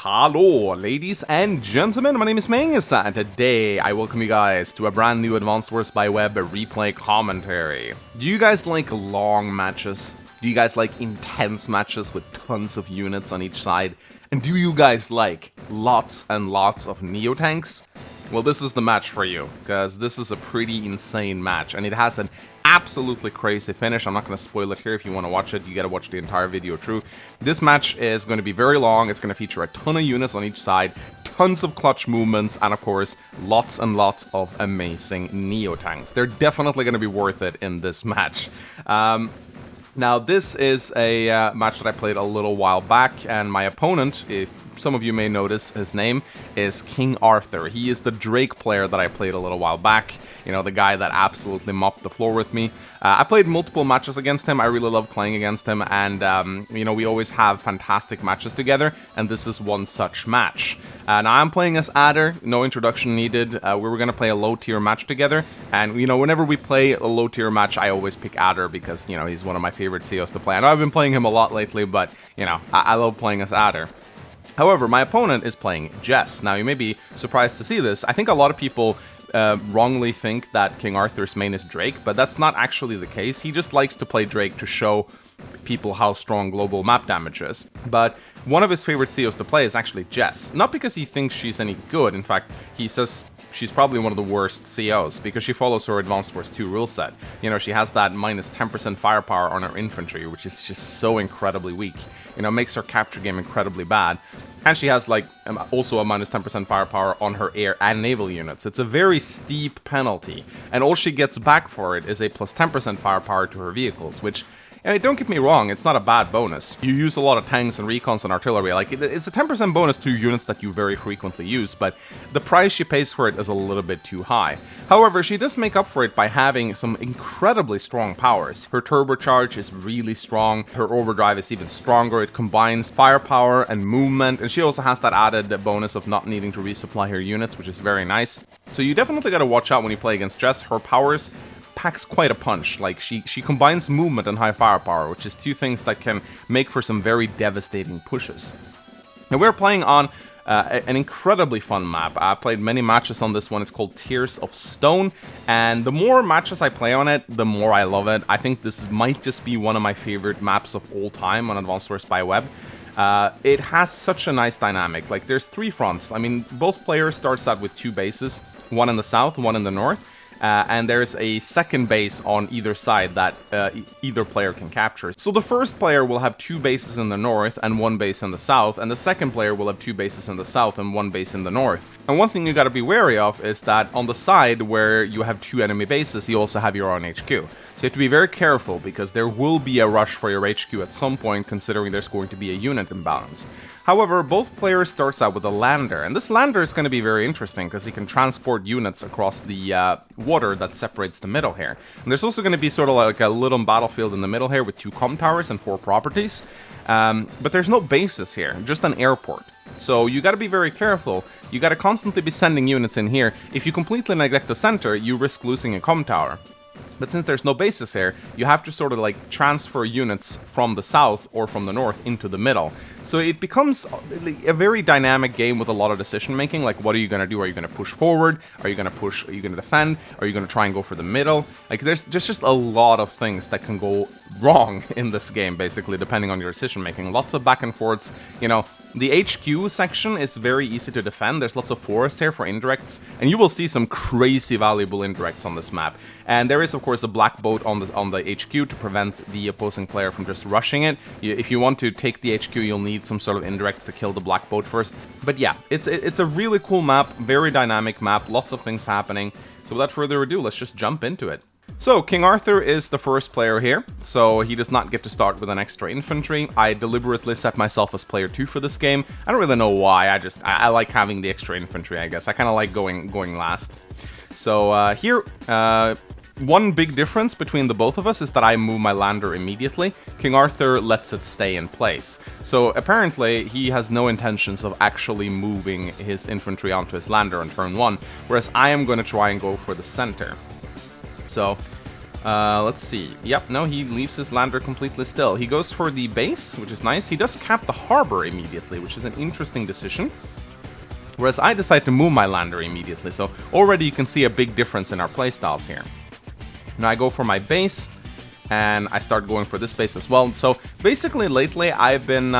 Hello, ladies and gentlemen, my name is Mangus, and today I welcome you guys to a brand new Advanced Wars by Web replay commentary. Do you guys like long matches? Do you guys like intense matches with tons of units on each side? And do you guys like lots and lots of Neotanks? Well, this is the match for you, because this is a pretty insane match, and it has an absolutely crazy finish. I'm not going to spoil it here. If you want to watch it, you got to watch the entire video through. This match is going to be very long. It's going to feature a ton of units on each side, tons of clutch movements, and of course, lots and lots of amazing Neotanks. They're definitely going to be worth it in this match. Now, this is a match that I played a little while back, and my opponent, if some of you may notice his name, is King Arthur. He is the Drake player that I played a little while back, you know, the guy that absolutely mopped the floor with me. I played multiple matches against him. I really love playing against him, and, you know, we always have fantastic matches together, and this is one such match. Now, I'm playing as Adder, no introduction needed. We were going to play a low-tier match together, and, you know, whenever we play a low-tier match, I always pick Adder because, you know, he's one of my favorite CEOs to play. I know I've been playing him a lot lately, but, you know, I love playing as Adder. However, my opponent is playing Jess. Now, you may be surprised to see this. I think a lot of people wrongly think that King Arthur's main is Drake, but that's not actually the case. He just likes to play Drake to show people how strong global map damage is. But one of his favorite CEOs to play is actually Jess. Not because he thinks she's any good. In fact, he says she's probably one of the worst CEOs because she follows her Advanced Wars 2 rule set. You know, she has that minus 10% firepower on her infantry, which is just so incredibly weak. You know, makes her capture game incredibly bad. And she has, like, also a minus 10% firepower on her air and naval units. It's a very steep penalty. And all she gets back for it is a plus 10% firepower to her vehicles, which, don't get me wrong, it's not a bad bonus. You use a lot of tanks and recons and artillery. Like, it's a 10% bonus to units that you very frequently use, but the price she pays for it is a little bit too high. However, she does make up for it by having some incredibly strong powers. Her turbocharge is really strong, her overdrive is even stronger, it combines firepower and movement, and she also has that added bonus of not needing to resupply her units, which is very nice. So you definitely gotta watch out when you play against Jess. Her powers packs quite a punch. Like, she combines movement and high firepower, which is two things that can make for some very devastating pushes. Now, we're playing on an incredibly fun map. I played many matches on this one. It's called Tears of Stone, and the more matches I play on it, the more I love it. I think this might just be one of my favorite maps of all time on Advanced Wars by Web. It has such a nice dynamic. Like, there's three fronts. I mean, both players starts out with two bases, one in the south, one in the north. And there's a second base on either side that either player can capture. So the first player will have two bases in the north and one base in the south, and the second player will have two bases in the south and one base in the north. And one thing you gotta be wary of is that on the side where you have two enemy bases, you also have your own HQ. So you have to be very careful, because there will be a rush for your HQ at some point, considering there's going to be a unit imbalance. However, both players starts out with a lander, and this lander is going to be very interesting because he can transport units across the water that separates the middle here. And there's also going to be sort of like a little battlefield in the middle here with 2 comm towers and 4 properties. But there's no bases here, just an airport. So you got to be very careful. You got to constantly be sending units in here. If you completely neglect the center, you risk losing a comm tower. But since there's no bases here, you have to sort of like transfer units from the south or from the north into the middle. So it becomes a very dynamic game with a lot of decision making. Like, what are you going to do? Are you going to push forward? Are you going to push? Are you going to defend? Are you going to try and go for the middle? Like, there's just a lot of things that can go wrong in this game, basically, depending on your decision making. Lots of back and forths, you know. The HQ section is very easy to defend. There's lots of forest here for indirects, and you will see some crazy valuable indirects on this map. And there is, of course, a black boat on the HQ to prevent the opposing player from just rushing it. If you want to take the HQ, you'll need some sort of indirects to kill the black boat first. But yeah, it's a really cool map, very dynamic map, lots of things happening. So without further ado, let's just jump into it. So, King Arthur is the first player here, so he does not get to start with an extra infantry. I deliberately set myself as player 2 for this game. I don't really know why, I like having the extra infantry, I guess. I kind of like going last. So, here, one big difference between the both of us is that I move my lander immediately. King Arthur lets it stay in place. So, apparently, he has no intentions of actually moving his infantry onto his lander on turn 1, whereas I am going to try and go for the center. So, Let's see. Yep, no, he leaves his lander completely still. He goes for the base, which is nice. He does cap the harbor immediately, which is an interesting decision. Whereas I decide to move my lander immediately, so already you can see a big difference in our playstyles here. Now I go for my base, and I start going for this base as well. So basically lately I've been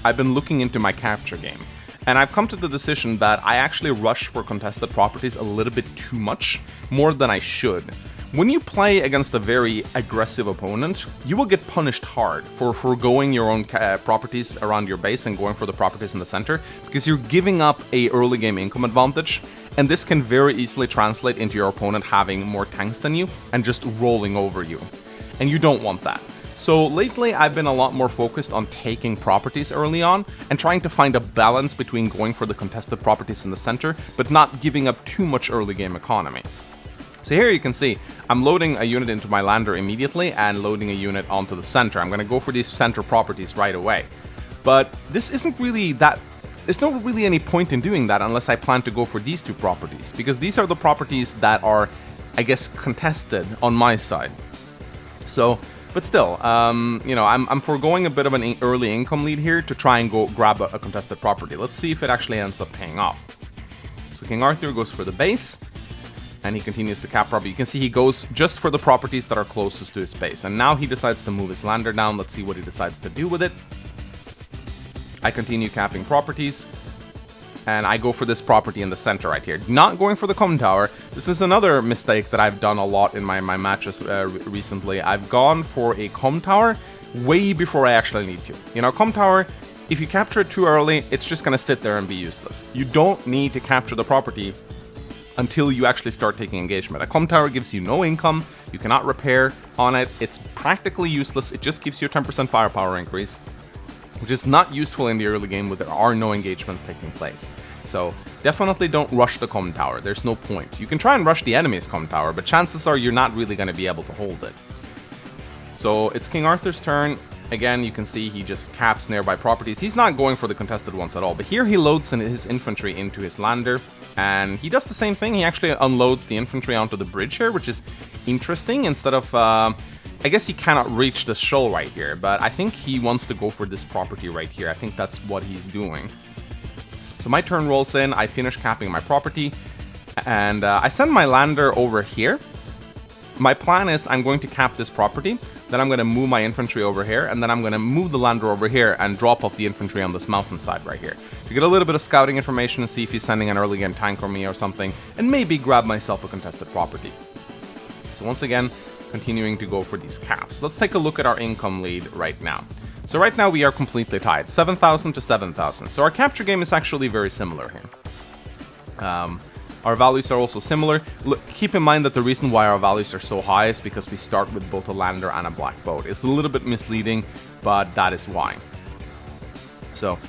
looking into my capture game. And I've come to the decision that I actually rush for contested properties a little bit too much, more than I should. When you play against a very aggressive opponent, you will get punished hard for foregoing your own properties around your base and going for the properties in the center, because you're giving up a early game income advantage, and this can very easily translate into your opponent having more tanks than you and just rolling over you. And you don't want that. So lately I've been a lot more focused on taking properties early on and trying to find a balance between going for the contested properties in the center, but not giving up too much early game economy. So here you can see, I'm loading a unit into my lander immediately and loading a unit onto the center. I'm going to go for these center properties right away. But this isn't really that... There's not really any point in doing that unless I plan to go for these two properties, because these are the properties that are, I guess, contested on my side. So, but still, you know, I'm foregoing a bit of an early income lead here to try and go grab a contested property. Let's see if it actually ends up paying off. So King Arthur goes for the base, and he continues to cap property. You can see he goes just for the properties that are closest to his base. And now he decides to move his lander down. Let's see what he decides to do with it. I continue capping properties. And I go for this property in the center right here. Not going for the comm tower. This is another mistake that I've done a lot in my matches recently. I've gone for a comm tower way before I actually need to. You know, comm tower, if you capture it too early, it's just going to sit there and be useless. You don't need to capture the property until you actually start taking engagement. A comm tower gives you no income, you cannot repair on it, it's practically useless, it just gives you a 10% firepower increase, which is not useful in the early game when there are no engagements taking place. So definitely don't rush the comm tower, there's no point. You can try and rush the enemy's comm tower, but chances are you're not really going to be able to hold it. So it's King Arthur's turn. Again, you can see he just caps nearby properties. He's not going for the contested ones at all, but here he loads his infantry into his lander, and he does the same thing. He actually unloads the infantry onto the bridge here, which is interesting. Instead of, I guess he cannot reach the shoal right here, but I think he wants to go for this property right here. I think that's what he's doing. So my turn rolls in, I finish capping my property, and I send my lander over here. My plan is I'm going to cap this property, then I'm going to move my infantry over here, and then I'm going to move the lander over here and drop off the infantry on this mountainside right here. To get a little bit of scouting information and see if he's sending an early game tank or me or something, and maybe grab myself a contested property. So once again, continuing to go for these caps. Let's take a look at our income lead right now. So right now we are completely tied, 7,000 to 7,000. So our capture game is actually very similar here. Our values are also similar. Look, keep in mind that the reason why our values are so high is because we start with both a lander and a black boat. It's a little bit misleading, but that is why. So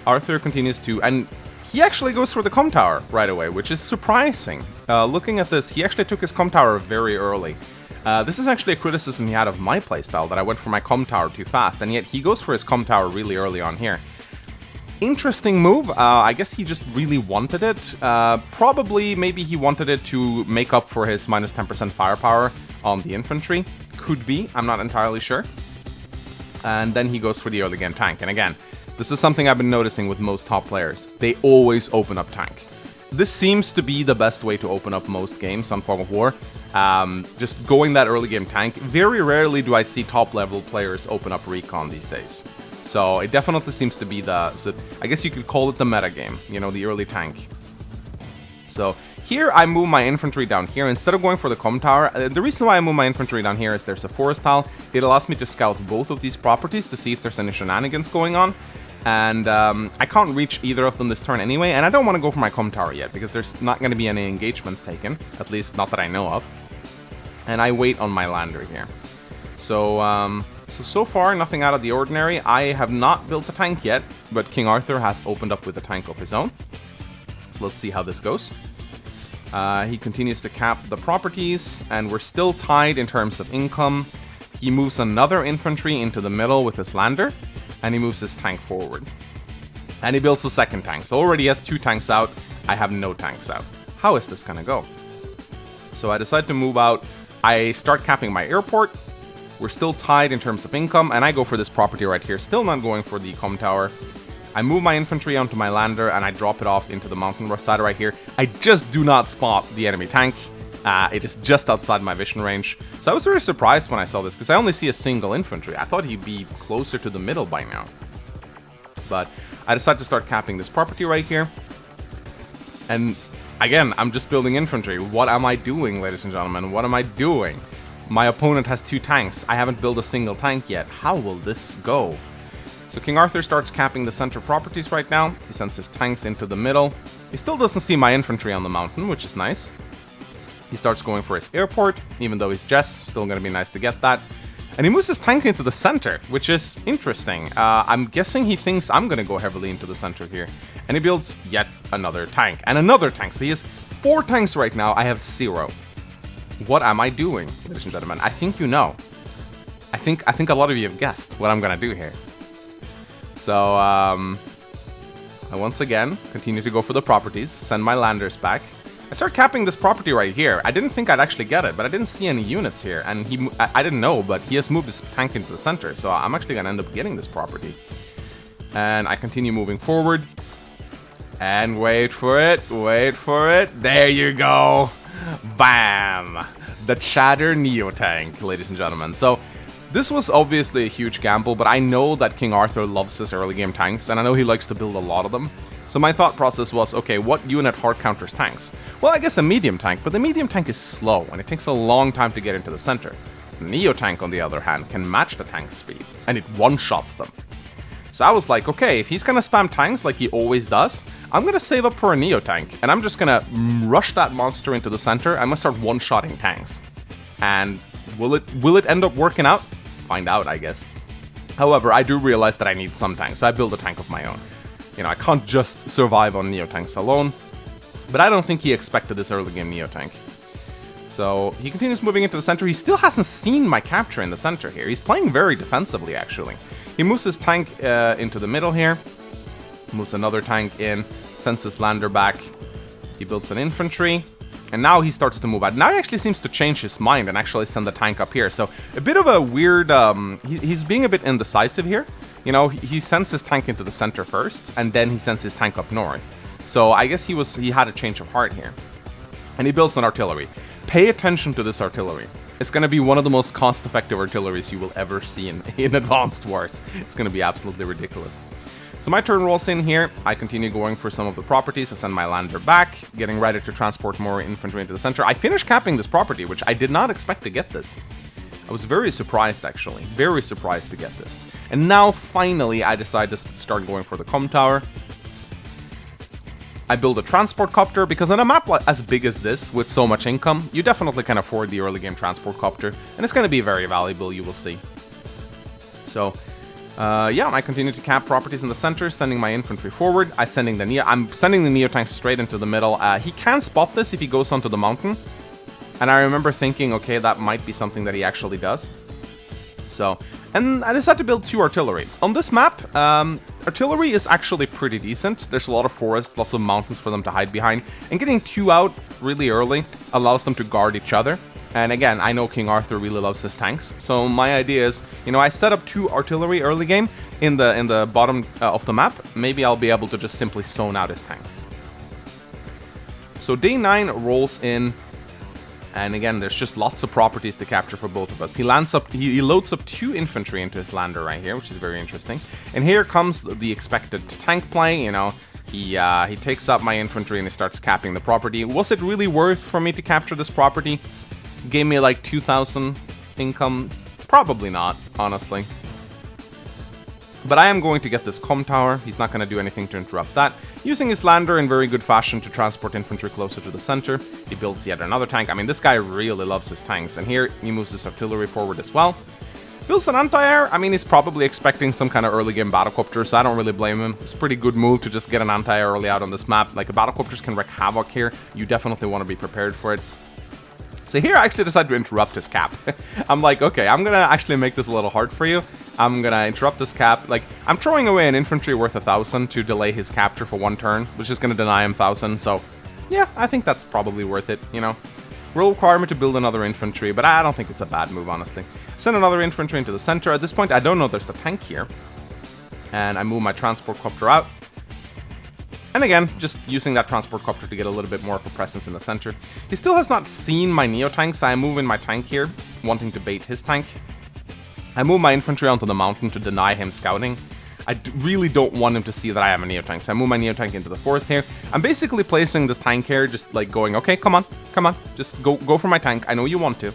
Arthur continues to, and he actually goes for the comm tower right away, which is surprising. Looking at this, he actually took his comm tower very early. This is actually a criticism he had of my playstyle, that I went for my comm tower too fast, and yet he goes for his comm tower really early on here. Interesting move. I guess he just really wanted it. Probably, maybe he wanted it to make up for his minus 10% firepower on the infantry. Could be, I'm not entirely sure. And then he goes for the early game tank. And again, this is something I've been noticing with most top players. They always open up tank. This seems to be the best way to open up most games on Fog of War. Just going that early game tank. Very rarely do I see top level players open up recon these days. So it definitely seems to be so I guess you could call it the meta game, you know, the early tank. So here I move my infantry down here instead of going for the comm tower. The reason why I move my infantry down here is there's a forest tile. It allows me to scout both of these properties to see if there's any shenanigans going on. And I can't reach either of them this turn anyway, and I don't want to go for my comm tower yet because there's not going to be any engagements taken, at least not that I know of. And I wait on my lander here. So far, nothing out of the ordinary. I have not built a tank yet, but King Arthur has opened up with a tank of his own. So let's see how this goes. He continues to cap the properties, and we're still tied in terms of income. He moves another infantry into the middle with his lander, and he moves his tank forward. And he builds the second tank. So already he has 2 tanks out. I have no tanks out. How is this gonna go? So I decide to move out I start capping my airport. We're still tied in terms of income, and I go for this property right here. Still not going for the comm tower. I move my infantry onto my lander, and I drop it off into the mountain side right here. I just do not spot the enemy tank. It is just outside my vision range. So I was very surprised when I saw this, because I only see a single infantry. I thought he'd be closer to the middle by now. But I decided to start capping this property right here. And again, I'm just building infantry. What am I doing, ladies and gentlemen? What am I doing? My opponent has 2 tanks. I haven't built a single tank yet. How will this go? So King Arthur starts capping the center properties right now. He sends his tanks into the middle. He still doesn't see my infantry on the mountain, which is nice. He starts going for his airport, even though he's Jess. Still going to be nice to get that. And he moves his tank into the center, which is interesting. I'm guessing he thinks I'm going to go heavily into the center here. And he builds yet another tank. And another tank. So he has 4 tanks right now. I have 0. What am I doing, ladies and gentlemen? I think you know. I think a lot of you have guessed what I'm going to do here. So, I once again continue to go for the properties, send my landers back. I start capping this property right here. I didn't think I'd actually get it, but I didn't see any units here. And I didn't know, but he has moved his tank into the center, so I'm actually going to end up getting this property. And I continue moving forward. And wait for it, wait for it. There you go. Bam! The Chatter Neotank, ladies and gentlemen. So, this was obviously a huge gamble, but I know that King Arthur loves his early game tanks, and I know he likes to build a lot of them. So my thought process was, okay, what unit hard counters tanks? Well, I guess a medium tank, but the medium tank is slow, and it takes a long time to get into the center. The Neotank, on the other hand, can match the tank's speed, and it one-shots them. So I was like, okay, if he's gonna spam tanks like he always does, I'm gonna save up for a Neotank, and I'm just gonna rush that monster into the center. I'm gonna start one-shotting tanks. And will it end up working out? Find out, I guess. However, I do realize that I need some tanks, so I build a tank of my own. You know, I can't just survive on Neotanks alone, but I don't think he expected this early game Neotank. So he continues moving into the center. He still hasn't seen my capture in the center here. He's playing very defensively, actually. He moves his tank into the middle here, moves another tank in, sends his lander back. He builds an infantry. And now he starts to move out. Now he actually seems to change his mind and actually send the tank up here. So a bit of a weird... he's being a bit indecisive here. You know, he sends his tank into the center first, and then he sends his tank up north. So I guess he had a change of heart here. And he builds an artillery. Pay attention to this artillery. It's going to be one of the most cost-effective artilleries you will ever see in Advanced Wars. It's going to be absolutely ridiculous. So my turn rolls in here. I continue going for some of the properties. I send my lander back, getting ready to transport more infantry into the center. I finish capping this property, which I did not expect to get this. I was very surprised, actually. Very surprised to get this. And now, finally, I decide to start going for the comm tower. I build a transport copter, because on a map as big as this, with so much income, you definitely can afford the early game transport copter. And it's going to be very valuable, you will see. So... yeah, I continue to cap properties in the center, sending my infantry forward. I'm sending the Neotanks straight into the middle. He can spot this if he goes onto the mountain. And I remember thinking, okay, that might be something that he actually does. So, and I decided to build 2 artillery. On this map, artillery is actually pretty decent. There's a lot of forests, lots of mountains for them to hide behind. And getting 2 out really early allows them to guard each other. And again, I know King Arthur really loves his tanks, so my idea is, you know, I set up 2 artillery early game in the bottom of the map. Maybe I'll be able to just simply zone out his tanks. So day 9 rolls in, and again, there's just lots of properties to capture for both of us. He loads up 2 infantry into his lander right here, which is very interesting. And here comes the expected tank play. You know, he takes up my infantry and he starts capping the property. Was it really worth for me to capture this property? Gave me like 2,000 income. Probably not, honestly. But I am going to get this comm tower. He's not going to do anything to interrupt that. Using his lander in very good fashion to transport infantry closer to the center. He builds yet another tank. I mean, this guy really loves his tanks. And here, he moves his artillery forward as well. Builds an anti-air. I mean, he's probably expecting some kind of early game battlecopter, so I don't really blame him. It's a pretty good move to just get an anti-air early out on this map. Like, battlecopters can wreak havoc here. You definitely want to be prepared for it. So here I actually decided to interrupt his cap. I'm like, okay, I'm gonna actually make this a little hard for you. I'm gonna interrupt this cap. Like, I'm throwing away an infantry worth 1,000 to delay his capture for 1 turn, which is gonna deny him 1,000. So, yeah, I think that's probably worth it, you know. Will require me to build another infantry, but I don't think it's a bad move, honestly. Send another infantry into the center. At this point, I don't know there's a tank here. And I move my transport copter out. And again, just using that transport copter to get a little bit more of a presence in the center. He still has not seen my Neotanks, so I move in my tank here, wanting to bait his tank. I move my infantry onto the mountain to deny him scouting. I really don't want him to see that I have a Neotank, so I move my Neotank into the forest here. I'm basically placing this tank here, just like going, okay, come on, just go for my tank, I know you want to.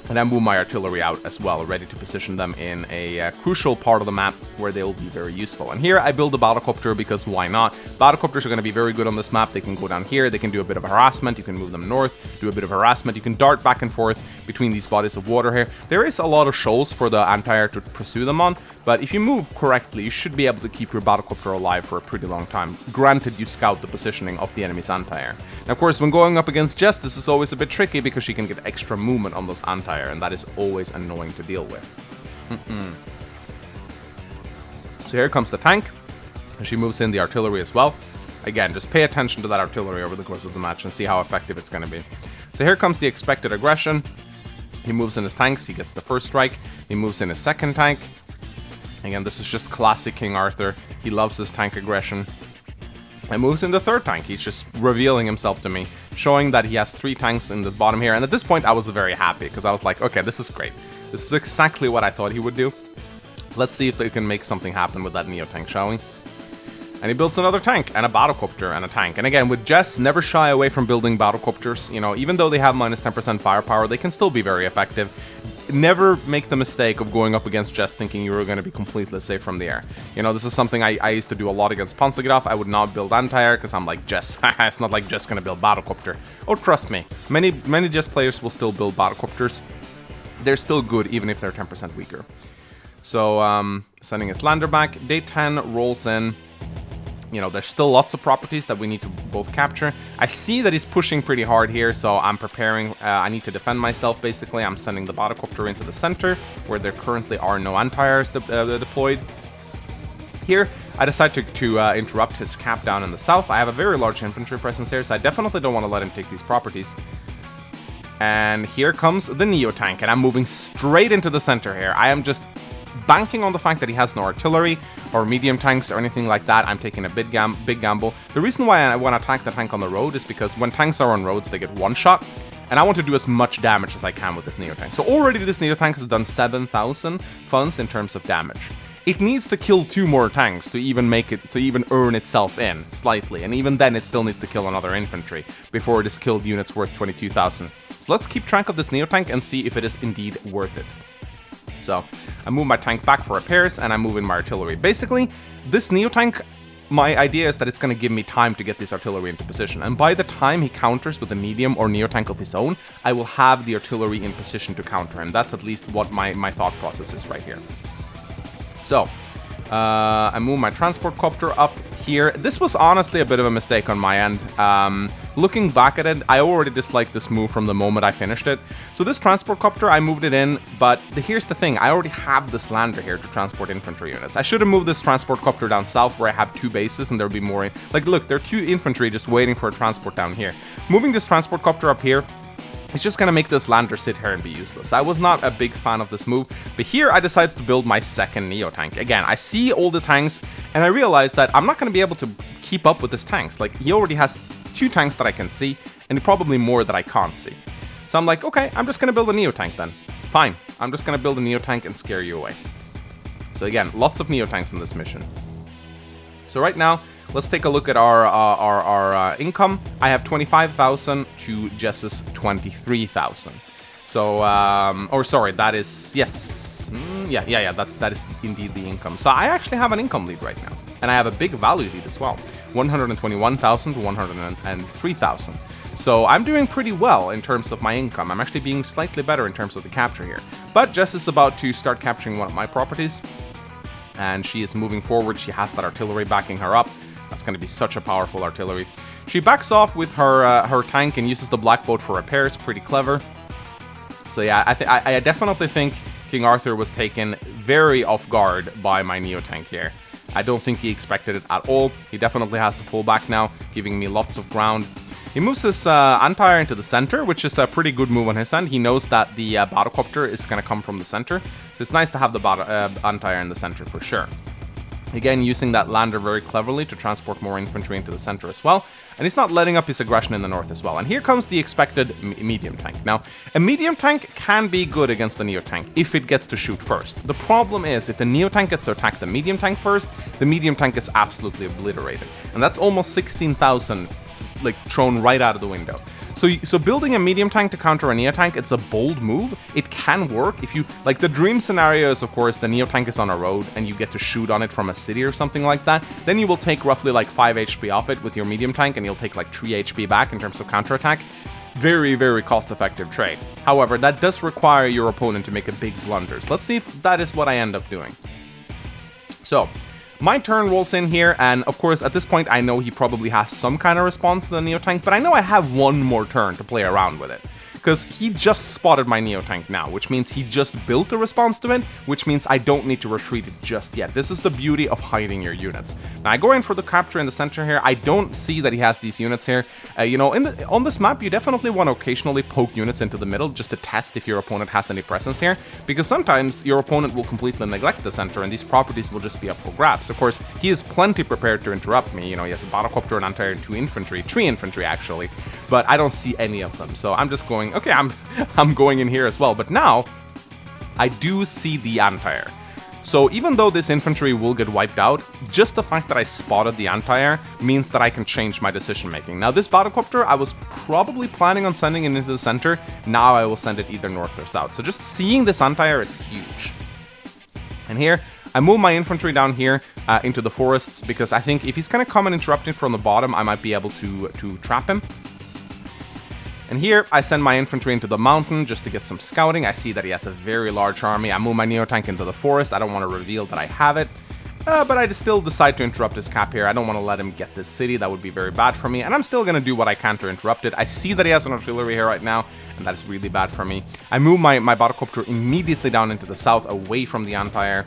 And I move my artillery out as well, ready to position them in a crucial part of the map where they will be very useful. And here I build a battlecopter because why not? Battlecopters are going to be very good on this map. They can go down here, they can do a bit of harassment, you can move them north, do a bit of harassment, you can dart back and forth between these bodies of water here. There is a lot of shoals for the anti-air to pursue them on, but if you move correctly, you should be able to keep your battlecopter alive for a pretty long time. Granted, you scout the positioning of the enemy's anti-air. Now, of course, when going up against Jess, this is always a bit tricky because she can get extra movement on those anti-air, and that is always annoying to deal with. So here comes the tank, and she moves in the artillery as well. Again, just pay attention to that artillery over the course of the match and see how effective it's going to be. So here comes the expected aggression. He moves in his tanks, he gets the first strike, he moves in his second tank. Again, this is just classic King Arthur. He loves his tank aggression. And moves in the third tank. He's just revealing himself to me, showing that he has 3 tanks in this bottom here. And at this point, I was very happy, because I was like, okay, this is great. This is exactly what I thought he would do. Let's see if they can make something happen with that Neotank, shall we? And he builds another tank, and a battlecopter, and a tank. And again, with Jess, never shy away from building battlecopters. You know, even though they have minus 10% firepower, they can still be very effective. Never make the mistake of going up against Jess thinking you were going to be completely safe from the air. You know, this is something I used to do a lot against Panzergraf. I would not build anti-air because I'm like, Jess, it's not like Jess going to build battlecopter. Oh, trust me, many Jess players will still build battlecopters. They're still good even if they're 10% weaker. So, sending his lander back. Day 10 rolls in. You know, there's still lots of properties that we need to both capture. I see that he's pushing pretty hard here, so I'm preparing. I need to defend myself, basically. I'm sending the battlecopter into the center, where there currently are no anti-airs deployed. Here, I decide to interrupt his cap down in the south. I have a very large infantry presence here, so I definitely don't want to let him take these properties. And here comes the Neotank, and I'm moving straight into the center here. I am just banking on the fact that he has no artillery or medium tanks or anything like that. I'm taking a big gamble. The reason why I want to attack the tank on the road is because when tanks are on roads, they get one shot, and I want to do as much damage as I can with this Neotank. So already this Neotank has done 7,000 funds in terms of damage. It needs to kill 2 more tanks to even make it, to even earn itself in slightly, and even then it still needs to kill another infantry before it is killed units worth 22,000. So let's keep track of this Neotank and see if it is indeed worth it. So I move my tank back for repairs, and I move in my artillery. Basically, this Neotank, my idea is that it's going to give me time to get this artillery into position. And by the time he counters with a medium or Neotank of his own, I will have the artillery in position to counter him. That's at least what my thought process is right here. So, I move my transport copter up here. This was honestly a bit of a mistake on my end. Looking back at it, I already disliked this move from the moment I finished it. So this transport copter, I moved it in, but here's the thing. I already have this lander here to transport infantry units. I should have moved this transport copter down south where I have 2 bases and there'll be more. Like, look, there are 2 infantry just waiting for a transport down here. Moving this transport copter up here, it's just gonna make this lander sit here and be useless. I was not a big fan of this move, but here I decided to build my second Neotank. Again, I see all the tanks, and I realize that I'm not gonna be able to keep up with his tanks. Like, he already has 2 tanks that I can see, and probably more that I can't see. So I'm like, okay, I'm just gonna build a Neotank then. Fine, I'm just gonna build a Neotank and scare you away. So again, lots of Neotanks in this mission. So right now, let's take a look at our income. I have 25,000 to Jess's 23,000. So, or sorry, that is, yes, yeah, that is indeed the income. So I actually have an income lead right now, and I have a big value lead as well, 121,000 to 103,000. So I'm doing pretty well in terms of my income. I'm actually being slightly better in terms of the capture here. But Jess is about to start capturing one of my properties, and she is moving forward. She has that artillery backing her up. That's going to be such a powerful artillery. She backs off with her tank and uses the black boat for repairs. Pretty clever. So yeah, I definitely think King Arthur was taken very off guard by my Neotank here. I don't think he expected it at all. He definitely has to pull back now, giving me lots of ground. He moves his Anti-Air into the center, which is a pretty good move on his end. He knows that the Battlecopter is going to come from the center, so it's nice to have the Anti-Air in the center for sure. Again, using that lander very cleverly to transport more infantry into the center as well. And he's not letting up his aggression in the north as well. And here comes the expected medium tank. Now, a medium tank can be good against the Neotank if it gets to shoot first. The problem is, if the Neotank gets to attack the medium tank first, the medium tank is absolutely obliterated. And that's almost 16,000, like, thrown right out of the window. So building a medium tank to counter a Neotank, it's a bold move. It can work if you, like, the dream scenario is, of course, the Neotank is on a road and you get to shoot on it from a city or something like that. Then you will take roughly like 5 HP off it with your medium tank and you'll take like 3 HP back in terms of counterattack. Very, very cost-effective trade. However, that does require your opponent to make a big blunder. So let's see if that is what I end up doing. So my turn rolls in here, and of course, at this point, I know he probably has some kind of response to the Neotank, but I know I have one more turn to play around with it. Because he just spotted my Neotank now, which means he just built a response to it, which means I don't need to retreat it just yet. This is the beauty of hiding your units. Now, I go in for the capture in the center here. I don't see that he has these units here. You know, on this map, you definitely want to occasionally poke units into the middle just to test if your opponent has any presence here, because sometimes your opponent will completely neglect the center, and these properties will just be up for grabs. Of course, he is plenty prepared to interrupt me. You know, he has a Battlecopter, an Anti-Air, and 2 infantry, 3 infantry actually, but I don't see any of them, so I'm just going, okay, I'm going in here as well. But now I do see the Anti-Air. So even though this infantry will get wiped out, just the fact that I spotted the Anti-Air means that I can change my decision making. Now this Battlecopter, I was probably planning on sending it into the center. Now I will send it either north or south. So just seeing this Anti-Air is huge. And here, I move my infantry down here into the forests, because I think if he's going to come and interrupt it from the bottom, I might be able to trap him. And here, I send my infantry into the mountain just to get some scouting. I see that he has a very large army. I move my Neotank into the forest. I don't want to reveal that I have it. But I still decide to interrupt his cap here. I don't want to let him get this city. That would be very bad for me. And I'm still going to do what I can to interrupt it. I see that he has an artillery here right now, and that is really bad for me. I move my Battlecopter immediately down into the south, away from the Anti-Air,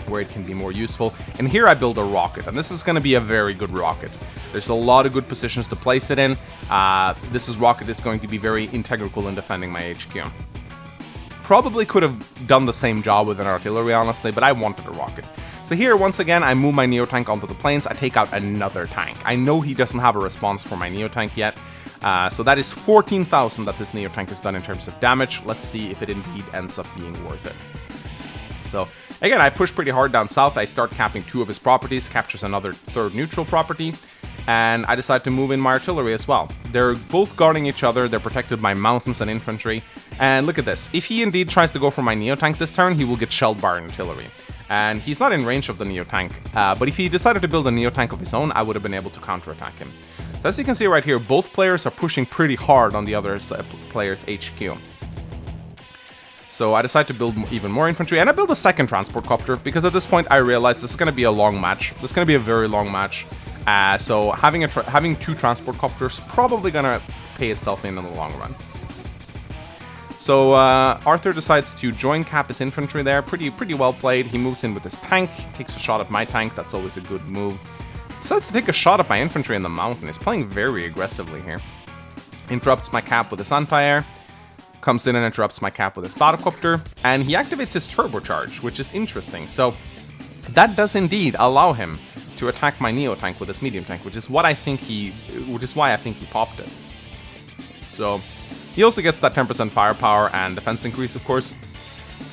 where it can be more useful. And here I build a rocket, and this is going to be a very good rocket. There's a lot of good positions to place it in. This rocket is going to be very integral in defending my HQ. Probably could have done the same job with an artillery, honestly, but I wanted a rocket. So here, once again, I move my Neotank onto the plains. I take out another tank. I know he doesn't have a response for my Neotank yet. So that is 14,000 that this Neotank has done in terms of damage. Let's see if it indeed ends up being worth it. So again, I push pretty hard down south. I start capping 2 of his properties, captures another 3rd neutral property, and I decide to move in my artillery as well. They're both guarding each other. They're protected by mountains and infantry. And look at this. If he indeed tries to go for my Neotank this turn, he will get shelled by artillery. And he's not in range of the Neotank, but if he decided to build a Neotank of his own, I would have been able to counterattack him. So as you can see right here, both players are pushing pretty hard on the other player's HQ. So I decide to build even more infantry, and I build a 2nd transport copter, because at this point I realize this is going to be a long match. This is going to be a very long match. So having 2 transport copters probably going to pay itself in the long run. So Arthur decides to join cap his infantry there. Pretty well played. He moves in with his tank, takes a shot at my tank. That's always a good move. Decides to take a shot at my infantry in the mountain. He's playing very aggressively here. Interrupts my cap with his Anti-Air. Comes in and interrupts my cap with his Battlecopter. And he activates his turbocharge, which is interesting. So that does indeed allow him to attack my Neotank with his medium tank, which is why I think he popped it. So he also gets that 10% firepower and defense increase, of course,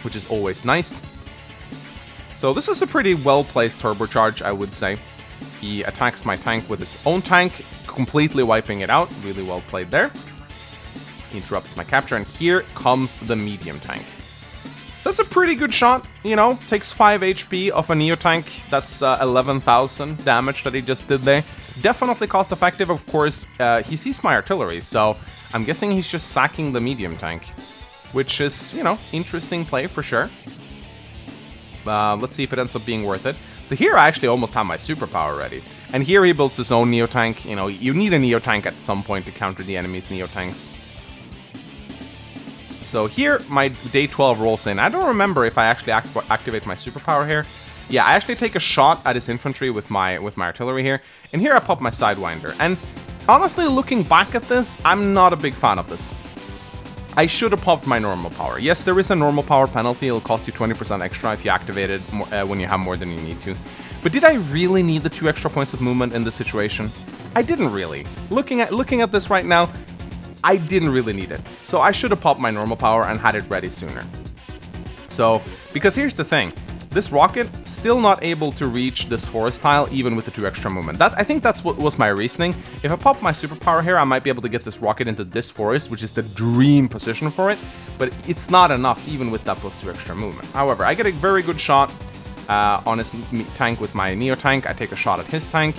which is always nice. So this is a pretty well-placed turbocharge, I would say. He attacks my tank with his own tank, completely wiping it out. Really well played there. He interrupts my capture, and here comes the medium tank. So that's a pretty good shot, you know, takes 5 HP off a Neotank. That's 11,000 damage that he just did there. Definitely cost effective, of course. He sees my artillery, so I'm guessing he's just sacking the medium tank, which is, you know, interesting play for sure. Let's see if it ends up being worth it. So here I actually almost have my superpower ready. And here he builds his own Neotank. You know, you need a Neotank at some point to counter the enemy's Neotanks. So here, my day 12 rolls in. I don't remember if I actually activate my superpower here. Yeah, I actually take a shot at his infantry with my artillery here. And here I pop my Sidewinder. And Honestly, looking back at this, I'm not a big fan of this. I should have popped my normal power. Yes, there is a normal power penalty. It'll cost you 20% extra if you activate it when you have more than you need to. But did I really need the 2 extra points of movement in this situation? I didn't really. Looking at this right now, I didn't really need it. So I should have popped my normal power and had it ready sooner. So, because here's the thing. This rocket still not able to reach this forest tile even with the 2 extra movement. I think that's what was my reasoning. If I pop my superpower here, I might be able to get this rocket into this forest, which is the dream position for it. But it's not enough even with that plus 2 extra movement. However, I get a very good shot on his tank with my Neotank. I take a shot at his tank.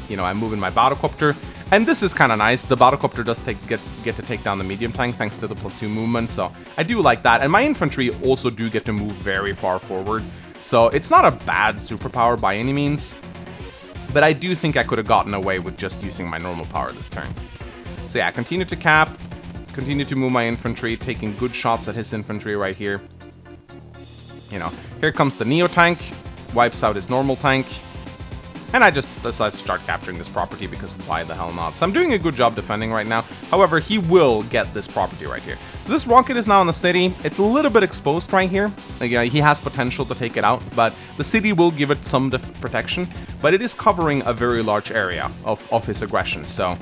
You know, I move in my battlecopter. And this is kind of nice. The battlecopter does get to take down the medium tank thanks to the plus 2 movement, so I do like that. And my infantry also do get to move very far forward, so it's not a bad superpower by any means. But I do think I could have gotten away with just using my normal power this turn. So yeah, continue to cap, continue to move my infantry, taking good shots at his infantry right here. You know, here comes the Neotank, wipes out his normal tank. And I just decided to start capturing this property because why the hell not? So I'm doing a good job defending right now. However, he will get this property right here. So this rocket is now in the city. It's a little bit exposed right here. Like, he has potential to take it out, but the city will give it some protection. But it is covering a very large area of his aggression. So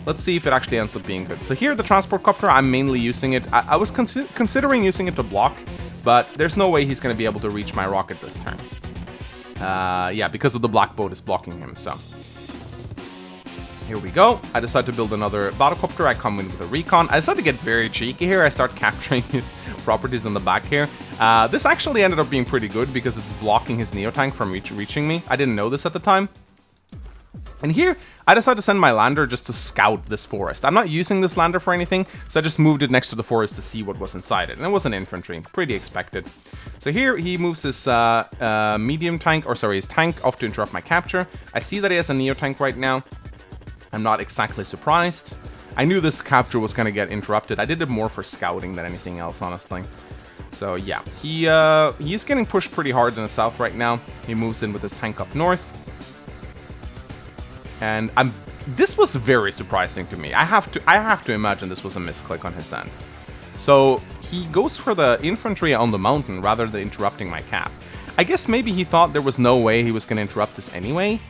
let's see if it actually ends up being good. So here, the transport copter, I'm mainly using it. I was considering using it to block, but there's no way he's going to be able to reach my rocket this turn. Yeah, because of the black boat is blocking him, so. Here we go. I decide to build another battlecopter. I come in with a recon. I decide to get very cheeky here. I start capturing his properties in the back here. This actually ended up being pretty good because it's blocking his Neotank from reaching me. I didn't know this at the time. And here, I decided to send my lander just to scout this forest. I'm not using this lander for anything, so I just moved it next to the forest to see what was inside it. And it was an infantry, pretty expected. So here, he moves his medium tank, or sorry, his tank off to interrupt my capture. I see that he has a Neotank right now. I'm not exactly surprised. I knew this capture was going to get interrupted. I did it more for scouting than anything else, honestly. So yeah, he's getting pushed pretty hard in the south right now. He moves in with his tank up north. And this was very surprising to me. I have to imagine this was a misclick on his end. So he goes for the infantry on the mountain rather than interrupting my cap. I guess maybe he thought there was no way he was going to interrupt this anyway.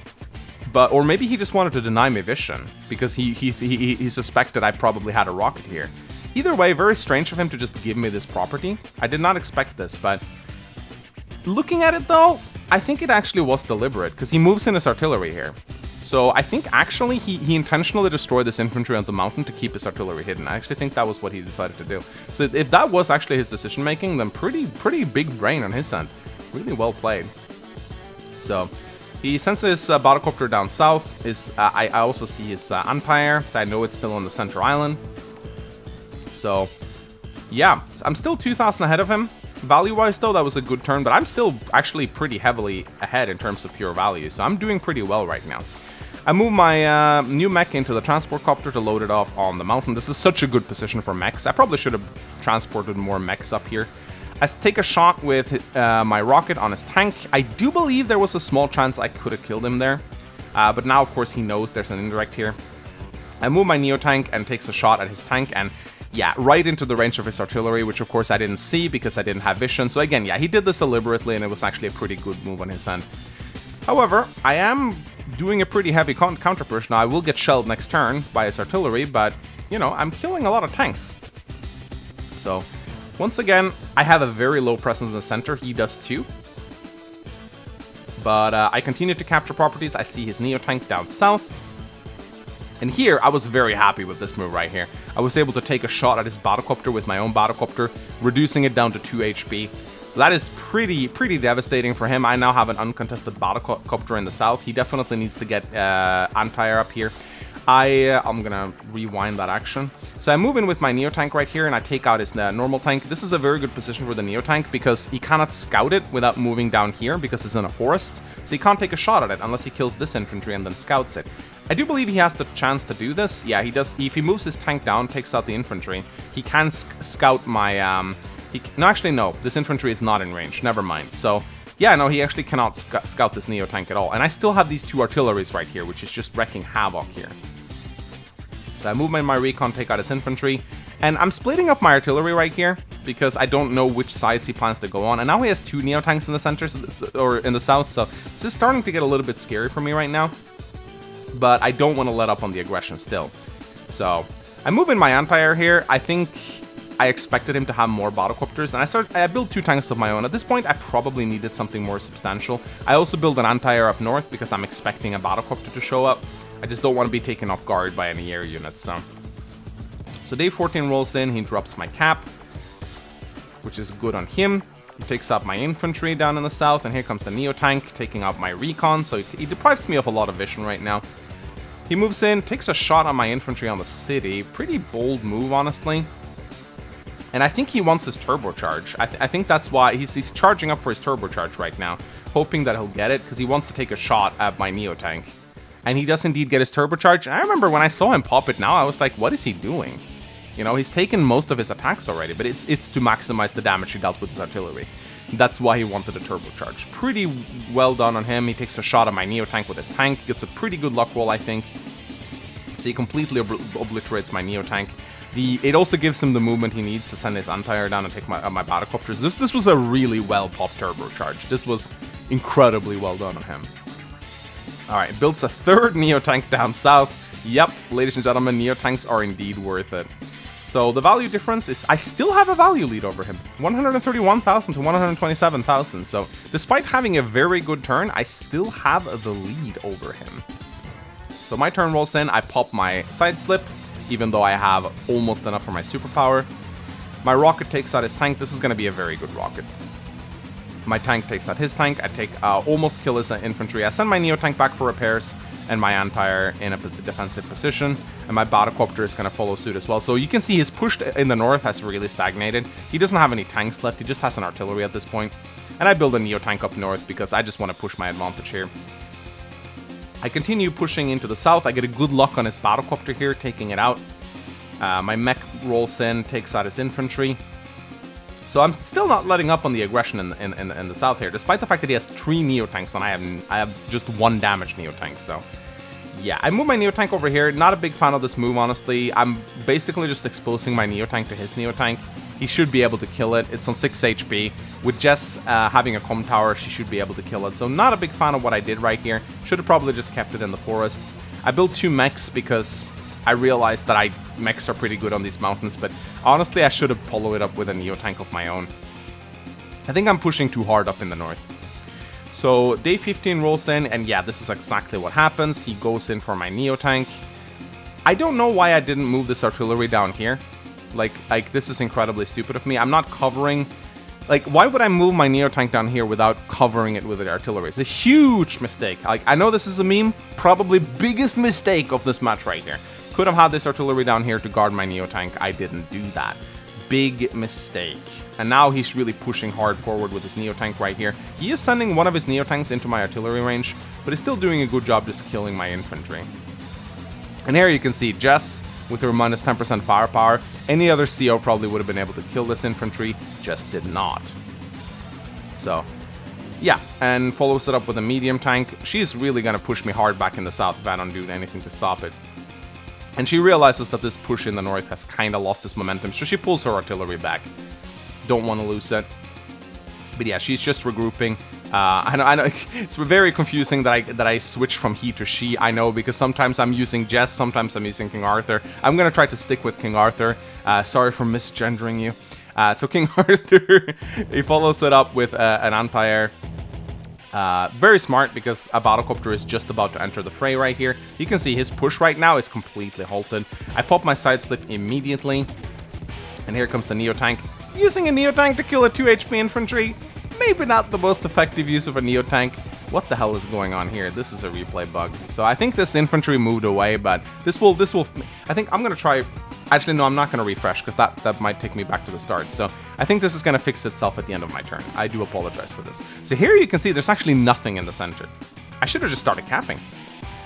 Or maybe he just wanted to deny me vision because he suspected I probably had a rocket here. Either way, very strange of him to just give me this property. I did not expect this, but looking at it though, I think it actually was deliberate because he moves in his artillery here. So I think actually he intentionally destroyed this infantry on the mountain to keep his artillery hidden. I actually think that was what he decided to do. So if that was actually his decision making, then pretty big brain on his end. Really well played. So he sends his battlecopter down south. I also see his Empire, so I know it's still on the center island. So yeah, I'm still 2,000 ahead of him. Value-wise, though, that was a good turn, but I'm still actually pretty heavily ahead in terms of pure value, so I'm doing pretty well right now. I move my new mech into the transport copter to load it off on the mountain. This is such a good position for mechs. I probably should have transported more mechs up here. I take a shot with my rocket on his tank. I do believe there was a small chance I could have killed him there, but now, of course, he knows there's an indirect here. I move my Neotank and takes a shot at his tank, and yeah, right into the range of his artillery, which of course I didn't see because I didn't have vision. So again, yeah, he did this deliberately and it was actually a pretty good move on his end. However, I am doing a pretty heavy counter push. Now, I will get shelled next turn by his artillery, but, you know, I'm killing a lot of tanks. So, once again, I have a very low presence in the center. He does too. But I continue to capture properties. I see his Neotank down south. And here, I was very happy with this move right here. I was able to take a shot at his battlecopter with my own battlecopter, reducing it down to 2 HP. So that is pretty devastating for him. I now have an uncontested battlecopter in the south. He definitely needs to get Antire up here. I'm gonna rewind that action. So I move in with my Neotank right here, and I take out his normal tank. This is a very good position for the Neotank because he cannot scout it without moving down here because it's in a forest. So he can't take a shot at it unless he kills this infantry and then scouts it. I do believe he has the chance to do this. Yeah, he does. If he moves his tank down, takes out the infantry, he can scout my... No, actually, no. This infantry is not in range. Never mind. So... yeah, no, he actually cannot scout this Neotank at all. And I still have these two artilleries right here, which is just wrecking havoc here. So I move my recon, take out his infantry, and I'm splitting up my artillery right here because I don't know which sides he plans to go on. And now he has 2 Neotanks in the center, or in the south, so this is starting to get a little bit scary for me right now. But I don't want to let up on the aggression still. So I move in my anti-air here. I think I expected him to have more battlecopters, and I built 2 tanks of my own. At this point, I probably needed something more substantial. I also build an anti-air up north because I'm expecting a battlecopter to show up. I just don't want to be taken off guard by any air units. So day 14 rolls in, he drops my cap, which is good on him. He takes out my infantry down in the south, and here comes the Neotank taking out my recon, so he deprives me of a lot of vision right now. He moves in, takes a shot on my infantry on the city. Pretty bold move, honestly. And I think he wants his turbocharge. I think that's why he's charging up for his turbocharge right now, hoping that he'll get it, because he wants to take a shot at my Neotank. And he does indeed get his turbocharge. And I remember when I saw him pop it now, I was like, what is he doing? You know, he's taken most of his attacks already, but it's to maximize the damage he dealt with his artillery. That's why he wanted a turbocharge. Pretty well done on him. He takes a shot at my Neotank with his tank. Gets a pretty good luck roll, I think. So he completely obliterates my Neotank. It also gives him the movement he needs to send his anti-air down and take my battlecopters. This was a really well-popped turbocharge. This was incredibly well done on him. Alright, builds a 3rd Neotank down south. Yep, ladies and gentlemen, Neotanks are indeed worth it. So the value difference is, I still have a value lead over him. 131,000 to 127,000. So despite having a very good turn, I still have the lead over him. So my turn rolls in, I pop my side slip, even though I have almost enough for my superpower. My rocket takes out his tank. This is going to be a very good rocket. My tank takes out his tank. I take almost kill his infantry. I send my Neotank back for repairs, and my anti-air in a defensive position. And my battlecopter is going to follow suit as well. So you can see his push in the north has really stagnated. He doesn't have any tanks left. He just has an artillery at this point. And I build a Neotank up north because I just want to push my advantage here. I continue pushing into the south. I get a good luck on his battlecopter here, taking it out. My mech rolls in, takes out his infantry. So I'm still not letting up on the aggression in the south here, despite the fact that he has 3 Neotanks and I have just 1 damaged Neotank. So yeah, I move my Neotank over here. Not a big fan of this move, honestly. I'm basically just exposing my Neotank to his Neotank. He should be able to kill it. It's on 6 HP. With Jess having a comm tower, she should be able to kill it. So not a big fan of what I did right here. Should have probably just kept it in the forest. I built 2 mechs because I realized that mechs are pretty good on these mountains, but honestly I should have followed it up with a Neotank of my own. I think I'm pushing too hard up in the north. So day 15 rolls in, and yeah, this is exactly what happens. He goes in for my Neotank. I don't know why I didn't move this artillery down here. Like this is incredibly stupid of me. I'm not covering... Like, why would I move my Neotank down here without covering it with the artillery? It's a huge mistake. Like, I know this is a meme. Probably biggest mistake of this match right here. Could have had this artillery down here to guard my Neotank. I didn't do that. Big mistake. And now he's really pushing hard forward with his Neotank right here. He is sending one of his Neotanks into my artillery range, but he's still doing a good job just killing my infantry. And here you can see Jess with her minus 10% firepower. Any other CO probably would have been able to kill this infantry, just did not. So, yeah, and follows it up with a medium tank. She's really going to push me hard back in the south if I don't do anything to stop it. And she realizes that this push in the north has kind of lost its momentum, so she pulls her artillery back. Don't want to lose it. But yeah, she's just regrouping. I know it's very confusing that I switch from he to she. I know, because sometimes I'm using Jess, sometimes I'm using King Arthur. I'm gonna try to stick with King Arthur. Sorry for misgendering you. So King Arthur, he follows it up with an anti-air. Very smart, because a battlecopter is just about to enter the fray right here. You can see his push right now is completely halted. I pop my side slip immediately, and here comes the Neotank. Using a Neotank to kill a 2 HP infantry. Maybe not the most effective use of a Neotank. What the hell is going on here? This is a replay bug. So I think this infantry moved away, but this will, I think I'm gonna try, actually no, I'm not gonna refresh, because that might take me back to the start. So I think this is gonna fix itself at the end of my turn. I do apologize for this. So here you can see there's actually nothing in the center. I should have just started capping.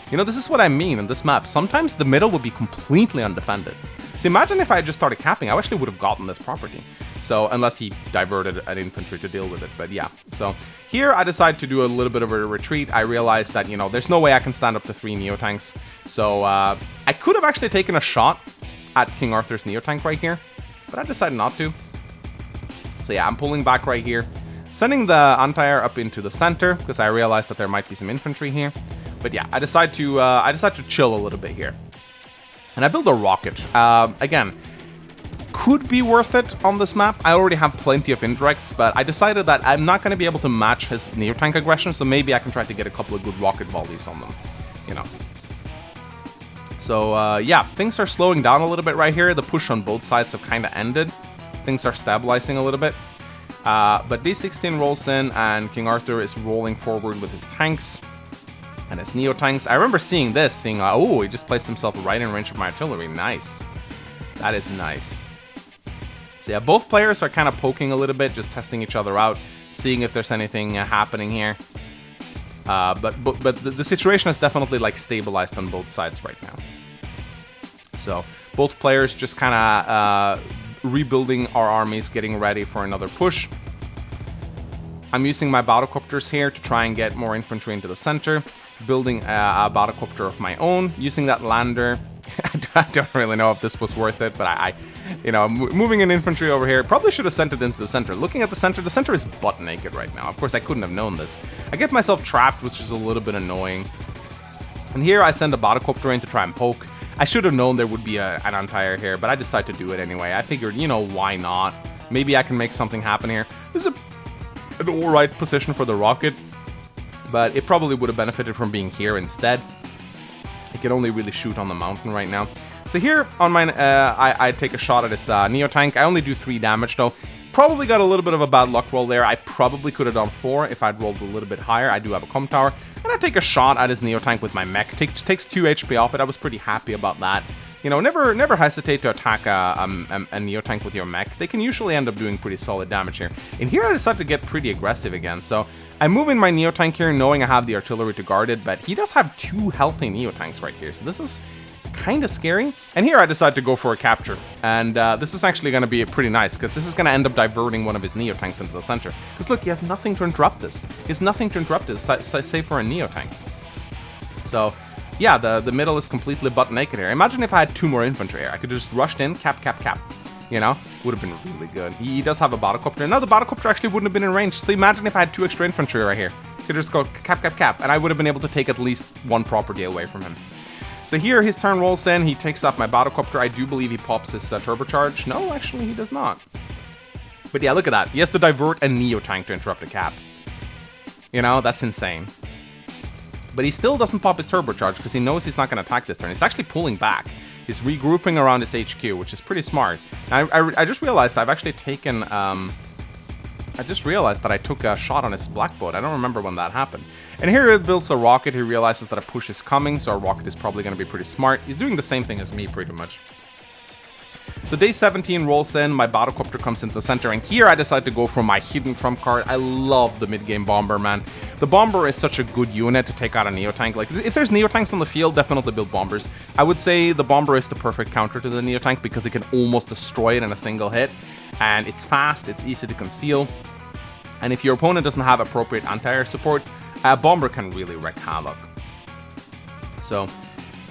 You know, this is what I mean in this map. Sometimes the middle will be completely undefended. So imagine if I had just started capping, I actually would have gotten this property. So, unless he diverted an infantry to deal with it, but yeah. So, here I decide to do a little bit of a retreat. I realized that, you know, there's no way I can stand up to 3 Neotanks. So, I could have actually taken a shot at King Arthur's Neotank right here, but I decided not to. So yeah, I'm pulling back right here, sending the anti-air up into the center, because I realized that there might be some infantry here. But yeah, I decide to chill a little bit here. And I build a rocket. Again, could be worth it on this map. I already have plenty of indirects, but I decided that I'm not going to be able to match his Neotank aggression, so maybe I can try to get a couple of good rocket volleys on them, you know. So, yeah, things are slowing down a little bit right here. The push on both sides have kind of ended. Things are stabilizing a little bit. But D16 rolls in, and King Arthur is rolling forward with his tanks and his Neotanks. I remember seeing this, oh, he just placed himself right in range of my artillery. Nice. That is nice. So, yeah, both players are kind of poking a little bit, just testing each other out, seeing if there's anything happening here. But the situation is definitely like stabilized on both sides right now. So both players just kind of rebuilding our armies, getting ready for another push. I'm using my battlecopters here to try and get more infantry into the center, building a battlecopter of my own, using that lander. I don't really know if this was worth it, but you know, moving an infantry over here, probably should have sent it into the center. Looking at the center is butt naked right now. Of course, I couldn't have known this. I get myself trapped, which is a little bit annoying. And here I send a battlecopter in to try and poke. I should have known there would be an anti-air here, but I decided to do it anyway. I figured, you know, why not? Maybe I can make something happen here. This is an alright position for the rocket, but it probably would have benefited from being here instead. It can only really shoot on the mountain right now. So here on mine, I take a shot at this Neotank. I only do 3 damage though. Probably got a little bit of a bad luck roll there. I probably could have done 4 if I'd rolled a little bit higher. I do have a comm tower. And I take a shot at his Neotank with my mech. Takes 2 HP off it. I was pretty happy about that. You know, never hesitate to attack a Neotank with your mech. They can usually end up doing pretty solid damage here. And here I decided to get pretty aggressive again. So I move in my Neotank here, knowing I have the artillery to guard it. But he does have 2 healthy Neotanks right here. So this is kind of scary. And here I decide to go for a capture. And this is actually going to be pretty nice, because this is going to end up diverting one of his Neotanks into the center. Because look, he has nothing to interrupt this. He has nothing to interrupt this, save for a Neotank. So yeah, the middle is completely butt naked here. Imagine if I had 2 more infantry here. I could have just rushed in, cap. You know, would have been really good. He does have a battlecopter. Now the battlecopter actually wouldn't have been in range. So imagine if I had 2 extra infantry right here. Could just go cap, and I would have been able to take at least 1 property away from him. So here his turn rolls in. He takes up my battlecopter. I do believe he pops his turbocharge. No, actually he does not. But yeah, look at that. He has to divert a Neotank to interrupt a cap. You know, that's insane. But he still doesn't pop his turbocharge because he knows he's not going to attack this turn. He's actually pulling back. He's regrouping around his HQ, which is pretty smart. I just realized I've actually taken... I just realized that I took a shot on his black boat. I don't remember when that happened. And here he builds a rocket. He realizes that a push is coming, so a rocket is probably going to be pretty smart. He's doing the same thing as me, pretty much. So day 17 rolls in, my battlecopter comes into the center, and here I decide to go for my hidden trump card. I love the mid-game bomber, man. The bomber is such a good unit to take out a Neotank. Like, if there's Neotanks on the field, definitely build bombers. I would say the bomber is the perfect counter to the Neotank because it can almost destroy it in a single hit. And it's fast, it's easy to conceal. And if your opponent doesn't have appropriate anti-air support, a bomber can really wreak havoc. So,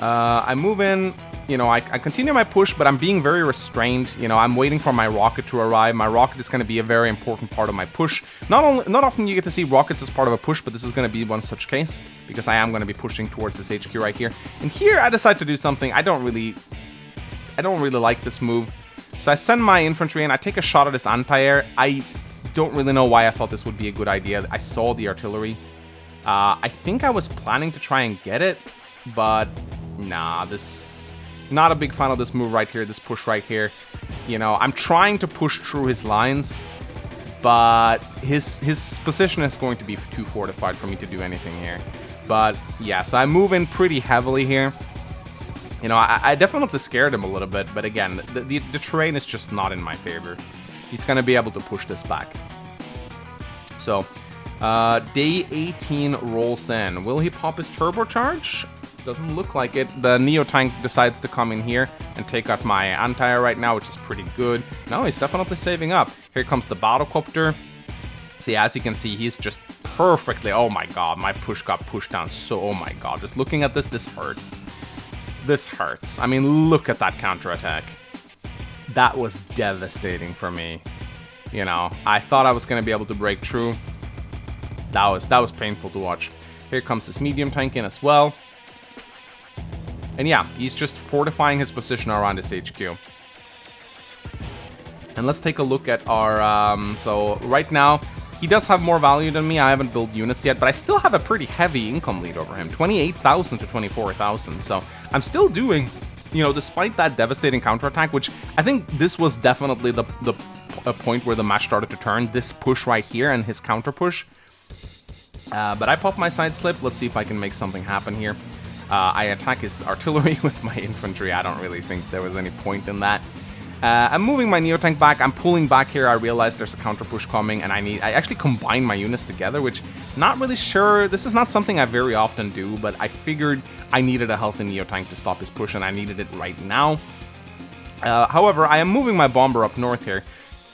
I move in. You know, I continue my push, but I'm being very restrained. You know, I'm waiting for my rocket to arrive. My rocket is going to be a very important part of my push. Not often you get to see rockets as part of a push, but this is going to be one such case because I am going to be pushing towards this HQ right here. And here I decide to do something. I don't really like this move. So I send my infantry in. I take a shot at this anti-air. I don't really know why I thought this would be a good idea. I saw the artillery. I think I was planning to try and get it, but nah, this... Not a big fan of this move right here, this push right here. You know, I'm trying to push through his lines, but his position is going to be too fortified for me to do anything here. But yeah, so I move in pretty heavily here. You know, I definitely scared him a little bit, but again, the terrain is just not in my favor. He's going to be able to push this back. So, day 18 rolls in. Will he pop his turbocharge? Doesn't look like it. The Neotank decides to come in here and take out my anti-air right now, which is pretty good. No, he's definitely saving up. Here comes the Battlecopter. See, as you can see, he's just perfectly... Oh my god, my push got pushed down so... Oh my god, just looking at this, this hurts. This hurts. I mean, look at that counterattack. That was devastating for me. You know, I thought I was going to be able to break through. That was painful to watch. Here comes this medium tank in as well. And yeah, he's just fortifying his position around his HQ. And let's take a look at our... so right now, he does have more value than me. I haven't built units yet, but I still have a pretty heavy income lead over him. 28,000 to 24,000. So I'm still doing, you know, despite that devastating counterattack, which I think this was definitely a point where the match started to turn. This push right here and his counter push. But I pop my side slip. Let's see if I can make something happen here. I attack his artillery with my infantry. I don't really think there was any point in that. I'm moving my Neotank back. I'm pulling back here. I realize there's a counter push coming, and I actually combine my units together, which not really sure. This is not something I very often do, but I figured I needed a healthy Neotank to stop his push, and I needed it right now. However, I am moving my bomber up north here,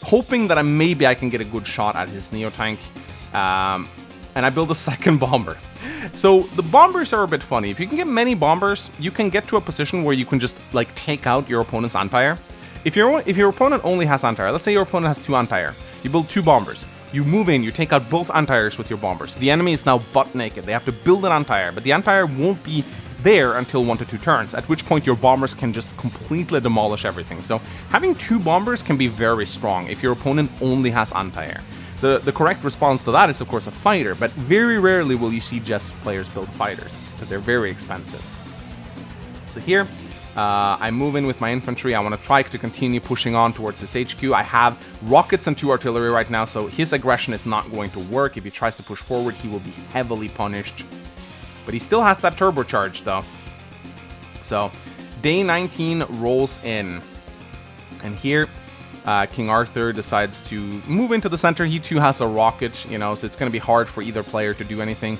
hoping that maybe I can get a good shot at his Neotank. And I build a second bomber. So the bombers are a bit funny. If you can get many bombers, you can get to a position where you can just like take out your opponent's anti-air. If your opponent only has anti-air, let's say your opponent has 2 anti-air, you build 2 bombers. You move in, you take out both anti-airs with your bombers. The enemy is now butt naked. They have to build an anti-air, but the anti-air won't be there until 1 to 2 turns, at which point your bombers can just completely demolish everything. So having 2 bombers can be very strong if your opponent only has anti-air. The correct response to that is, of course, a fighter, but very rarely will you see just players build fighters, because they're very expensive. So here, I move in with my infantry. I want to try to continue pushing on towards his HQ. I have rockets and 2 artillery right now, so his aggression is not going to work. If he tries to push forward, he will be heavily punished. But he still has that turbocharge, though. So, day 19 rolls in. And here... King Arthur decides to move into the center. He too has a rocket, you know, so it's going to be hard for either player to do anything.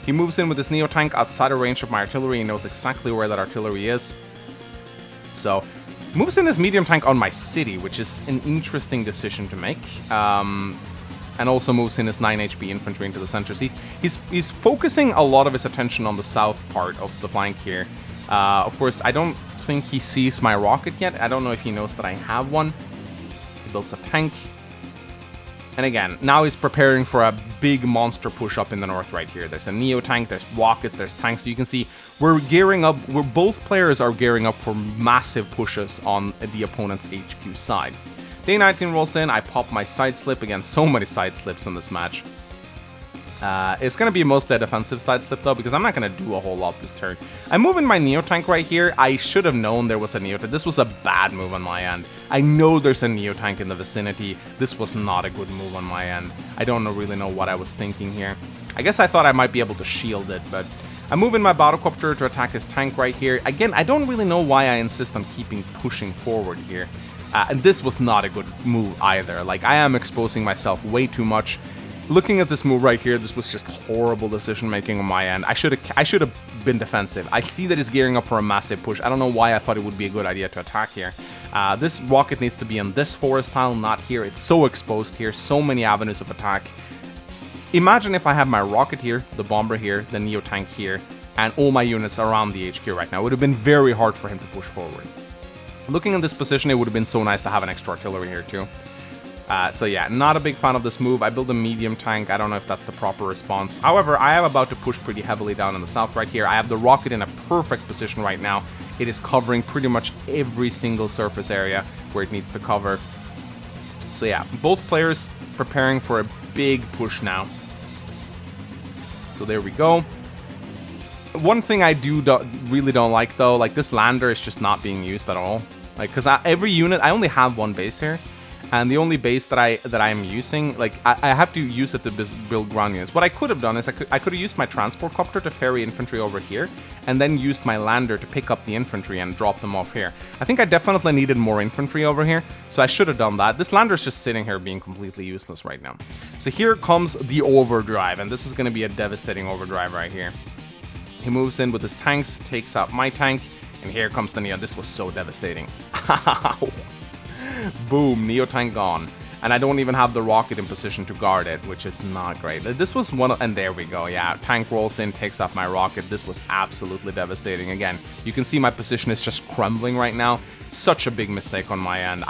He moves in with his Neotank outside of range of my artillery. He knows exactly where that artillery is. So, moves in his medium tank on my city, which is an interesting decision to make. And also moves in his 9 HP infantry into the center. So he's focusing a lot of his attention on the south part of the flank here. Of course, I don't think he sees my rocket yet. I don't know if he knows that I have one. Builds a tank, and again, now he's preparing for a big monster push up in the north right here. There's a Neotank, there's rockets, there's tanks, so you can see we're gearing up, both players are gearing up for massive pushes on the opponent's HQ side. Day 19 rolls in, I pop my side slip. Again, so many side slips in this match. It's going to be mostly a defensive side slip though, because I'm not going to do a whole lot this turn. I'm moving my Neotank right here. I should have known there was a Neotank. This was a bad move on my end. I know there's a Neotank in the vicinity. This was not a good move on my end. I don't really know what I was thinking here. I guess I thought I might be able to shield it, but I'm moving my Battlecopter to attack his tank right here. Again, I don't really know why I insist on keeping pushing forward here. And this was not a good move either. Like, I am exposing myself way too much. Looking at this move right here, this was just horrible decision making on my end. I should have been defensive. I see that he's gearing up for a massive push. I don't know why I thought it would be a good idea to attack here. This rocket needs to be in this forest tile, not here. It's so exposed here, so many avenues of attack. Imagine if I had my rocket here, the bomber here, the Neotank here, and all my units around the HQ right now. It would have been very hard for him to push forward. Looking at this position, it would have been so nice to have an extra artillery here too. So yeah, not a big fan of this move. I build a medium tank. I don't know if that's the proper response. However, I am about to push pretty heavily down in the south right here. I have the rocket in a perfect position right now. It is covering pretty much every single surface area where it needs to cover. So yeah, both players preparing for a big push now. So there we go. One thing I really don't like though, like this lander is just not being used at all. Like, because every unit, I only have one base here. And the only base that I am using, like, I have to use it to build ground units. What I could have done is I could have used my transport copter to ferry infantry over here, and then used my lander to pick up the infantry and drop them off here. I think I definitely needed more infantry over here, so I should have done that. This lander is just sitting here being completely useless right now. So here comes the overdrive, and this is going to be a devastating overdrive right here. He moves in with his tanks, takes out my tank, and here comes the Neo. This was so devastating. Boom, Neotank gone. And I don't even have the rocket in position to guard it, which is not great. This was one, and there we go, yeah. Tank rolls in, takes off my rocket. This was absolutely devastating. Again, you can see my position is just crumbling right now. Such a big mistake on my end.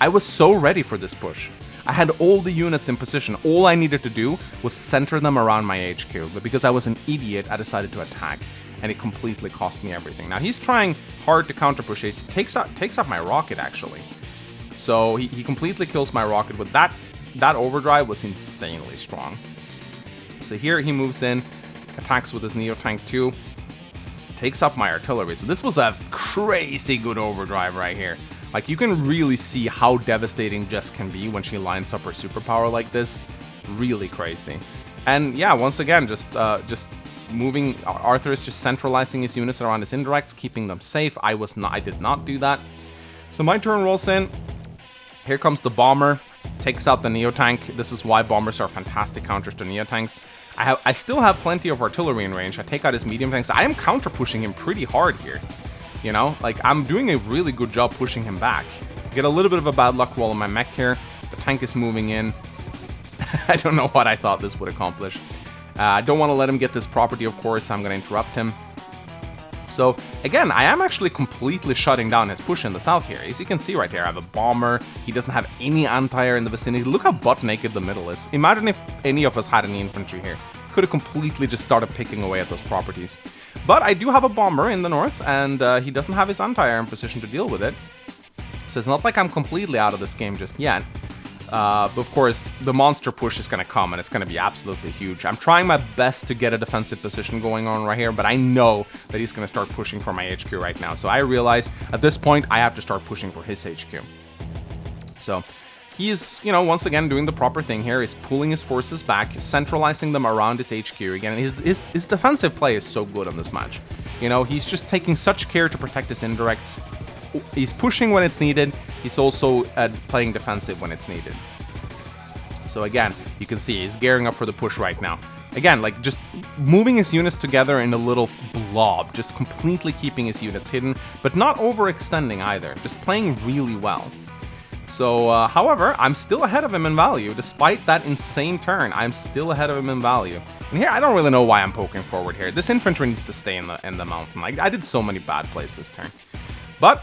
I was so ready for this push. I had all the units in position. All I needed to do was center them around my HQ. But because I was an idiot, I decided to attack. And it completely cost me everything. Now, he's trying hard to counter push. He takes off my rocket, actually. So he completely kills my rocket, but that overdrive was insanely strong. So here he moves in, attacks with his Neotank 2, takes up my artillery. So this was a crazy good overdrive right here. Like, you can really see how devastating Jess can be when she lines up her superpower like this. Really crazy. And yeah, once again, just moving. Arthur is just centralizing his units around his indirects, keeping them safe. I did not do that. So my turn rolls in. Here comes the bomber, takes out the Neotank. This is why bombers are fantastic counters to Neotanks. I still have plenty of artillery in range. I take out his medium tanks. I am counter pushing him pretty hard here. You know, like, I'm doing a really good job pushing him back. Get a little bit of a bad luck roll on my mech here. The tank is moving in. I don't know what I thought this would accomplish. I don't want to let him get this property, of course. I'm going to interrupt him. So, again, I am actually completely shutting down his push in the south here. As you can see right there, I have a bomber. He doesn't have any anti-air in the vicinity. Look how butt naked the middle is. Imagine if any of us had any infantry here. Could have completely just started picking away at those properties. But I do have a bomber in the north, and he doesn't have his anti-air in position to deal with it. So it's not like I'm completely out of this game just yet. But of course, the monster push is going to come, and it's going to be absolutely huge. I'm trying my best to get a defensive position going on right here, but I know that he's going to start pushing for my HQ right now. So I realize at this point, I have to start pushing for his HQ. So he's, you know, once again doing the proper thing here. He's pulling his forces back, centralizing them around his HQ. Again, his defensive play is so good on this match. You know, he's just taking such care to protect his indirects. He's pushing when it's needed. He's also playing defensive when it's needed. So again, you can see he's gearing up for the push right now. Again, like, just moving his units together in a little blob, just completely keeping his units hidden, but not overextending either, just playing really well. So, however, I'm still ahead of him in value. Despite that insane turn, I'm still ahead of him in value. And here, I don't really know why I'm poking forward here. This infantry needs to stay in the mountain. Like, I did so many bad plays this turn. But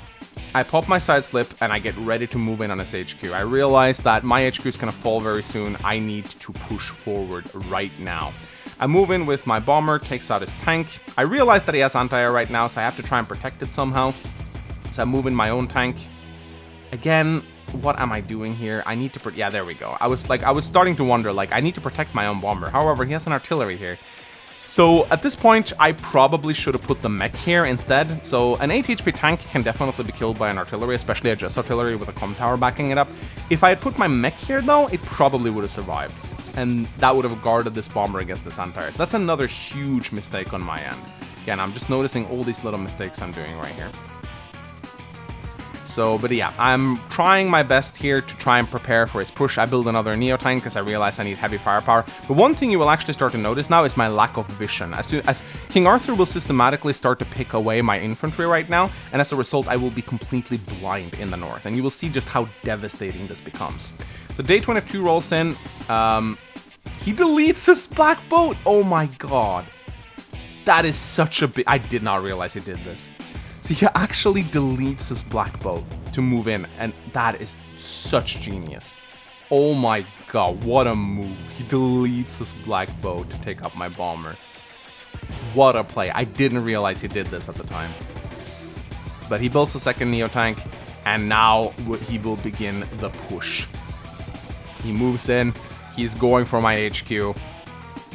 I pop my side slip and I get ready to move in on his HQ. I realize that my HQ is going to fall very soon. I need to push forward right now. I move in with my bomber, takes out his tank. I realize that he has anti-air right now, so I have to try and protect it somehow. So I move in my own tank. Again, what am I doing here? I need to... yeah, there we go. I was starting to wonder, like, I need to protect my own bomber. However, he has an artillery here. So at this point, I probably should have put the mech here instead. So an 8 HP tank can definitely be killed by an artillery, especially a Jess artillery with a comm tower backing it up. If I had put my mech here, though, it probably would have survived. And that would have guarded this bomber against this anti-air. So that's another huge mistake on my end. Again, I'm just noticing all these little mistakes I'm doing right here. So, but yeah, I'm trying my best here to try and prepare for his push. I build another Neotank because I realize I need heavy firepower. But one thing you will actually start to notice now is my lack of vision. As soon as King Arthur will systematically start to pick away my infantry right now, and as a result, I will be completely blind in the north. And you will see just how devastating this becomes. So day 22 rolls in. He deletes his black boat. Oh my god. That is such a big... I did not realize he did this. So he actually deletes his black boat to move in, and that is such genius. Oh my god, what a move. He deletes his black boat to take up my bomber. What a play. I didn't realize he did this at the time. But he builds a second Neotank, and now he will begin the push. He moves in, he's going for my HQ.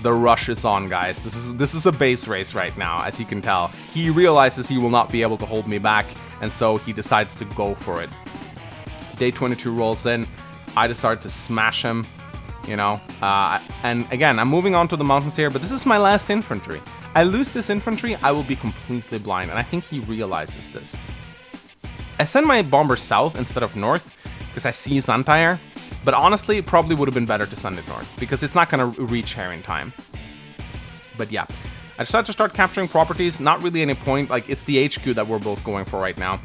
The rush is on, guys. This is a base race right now, as you can tell. He realizes he will not be able to hold me back, and so he decides to go for it. Day 22 rolls in. I decide to smash him, you know. And again, I'm moving on to the mountains here, but this is my last infantry. I lose this infantry, I will be completely blind, and I think he realizes this. I send my bomber south instead of north, because I see his anti-air. But honestly, it probably would have been better to send it north, because it's not going to reach here in time. But yeah, I decided to start capturing properties. Not really any point. Like, it's the HQ that we're both going for right now.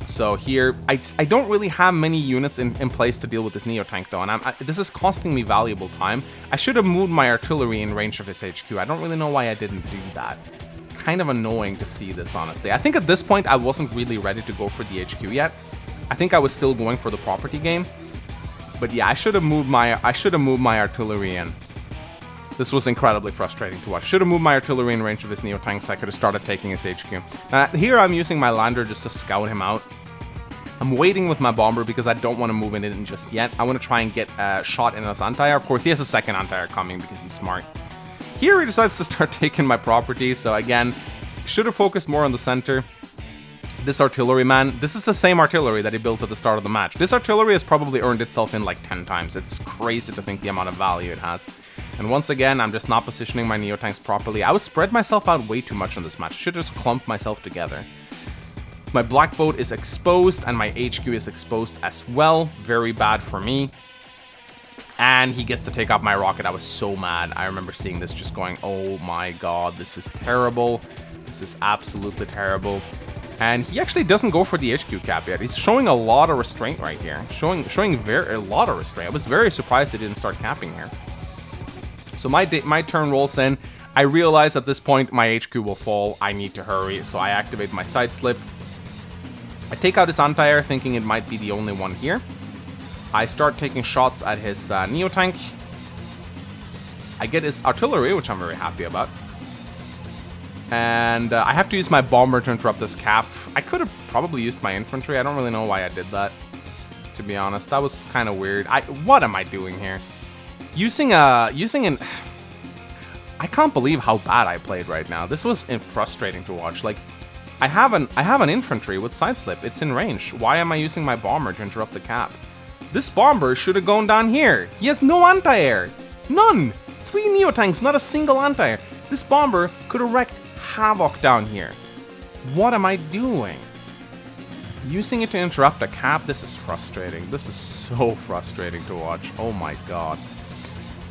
So here, I don't really have many units in place to deal with this Neotank though, and this is costing me valuable time. I should have moved my artillery in range of his HQ. I don't really know why I didn't do that. Kind of annoying to see this, honestly. I think at this point I wasn't really ready to go for the HQ yet. I think I was still going for the property game. But yeah, I should have moved my artillery in. This was incredibly frustrating to watch. Should have moved my artillery in range of his Neotank so I could have started taking his HQ. Here I'm using my lander just to scout him out. I'm waiting with my bomber because I don't want to move in it just yet. I want to try and get a shot in his anti-air. Of course, he has a second anti-air coming because he's smart. Here he decides to start taking my property. So again, should have focused more on the center. This artillery, man, this is the same artillery that he built at the start of the match. This artillery has probably earned itself in like 10 times. It's crazy to think the amount of value it has. And once again, I'm just not positioning my Neotanks properly. I was spread myself out way too much in this match. I should just clump myself together. My black boat is exposed and my HQ is exposed as well. Very bad for me. And he gets to take out my rocket. I was so mad. I remember seeing this just going, oh my god, this is terrible. This is absolutely terrible. And he actually doesn't go for the HQ cap yet. He's showing a lot of restraint right here. Showing a lot of restraint. I was very surprised he didn't start capping here. So my turn rolls in. I realize at this point my HQ will fall. I need to hurry, so I activate my side slip. I take out his anti-air, thinking it might be the only one here. I start taking shots at his Neotank. I get his artillery, which I'm very happy about. And I have to use my bomber to interrupt this cap. I could have probably used my infantry. I don't really know why I did that, to be honest. That was kind of weird. What am I doing here? Using an... I can't believe how bad I played right now. This was frustrating to watch. Like, I have an infantry with side slip. It's in range. Why am I using my bomber to interrupt the cap? This bomber should have gone down here. He has no anti-air. None. 3 Neotanks, not a single anti-air. This bomber could have wrecked havoc down here. What am I doing? Using it to interrupt a cap, this is frustrating. This is so frustrating to watch. Oh my god.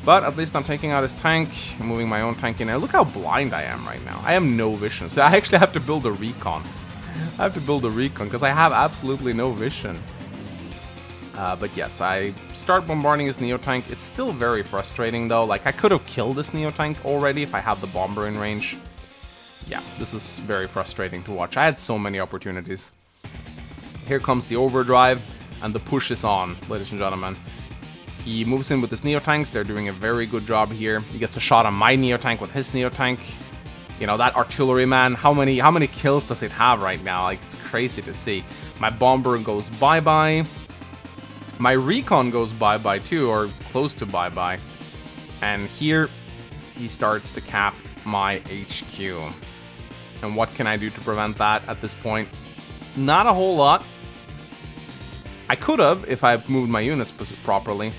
But at least I'm taking out his tank, moving my own tank in there. Look how blind I am right now. I have no vision. So I actually have to build a recon. I have to build a recon because I have absolutely no vision. But yes, I start bombarding his Neotank. It's still very frustrating though. Like, I could have killed this Neotank already if I had the bomber in range. Yeah, this is very frustrating to watch. I had so many opportunities. Here comes the overdrive, and the push is on, ladies and gentlemen. He moves in with his Neotanks. They're doing a very good job here. He gets a shot on my Neotank with his Neotank. You know, that artillery, man, how many kills does it have right now? Like, it's crazy to see. My bomber goes bye-bye. My recon goes bye-bye too, or close to bye-bye. And here, he starts to cap my HQ. And what can I do to prevent that at this point? Not a whole lot. I could have if I moved my units properly.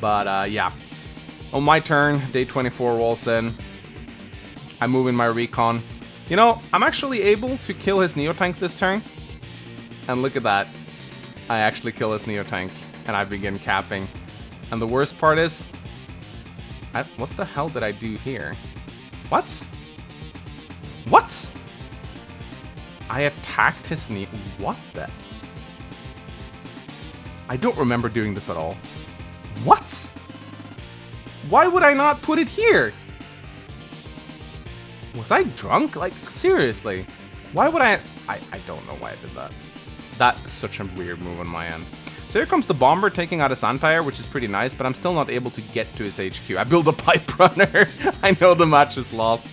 But yeah. On my turn, day 24 rolls in. I move in my recon. You know, I'm actually able to kill his Neotank this turn. And look at that. I actually kill his Neotank. And I begin capping. And the worst part is... what the hell did I do here? What? What? I attacked his knee. What the? I don't remember doing this at all. What? Why would I not put it here? Was I drunk? Like, seriously. Why would I don't know why I did that. That's such a weird move on my end. So here comes the bomber taking out his anti-air, which is pretty nice, but I'm still not able to get to his HQ. I build a pipe runner. I know the match is lost.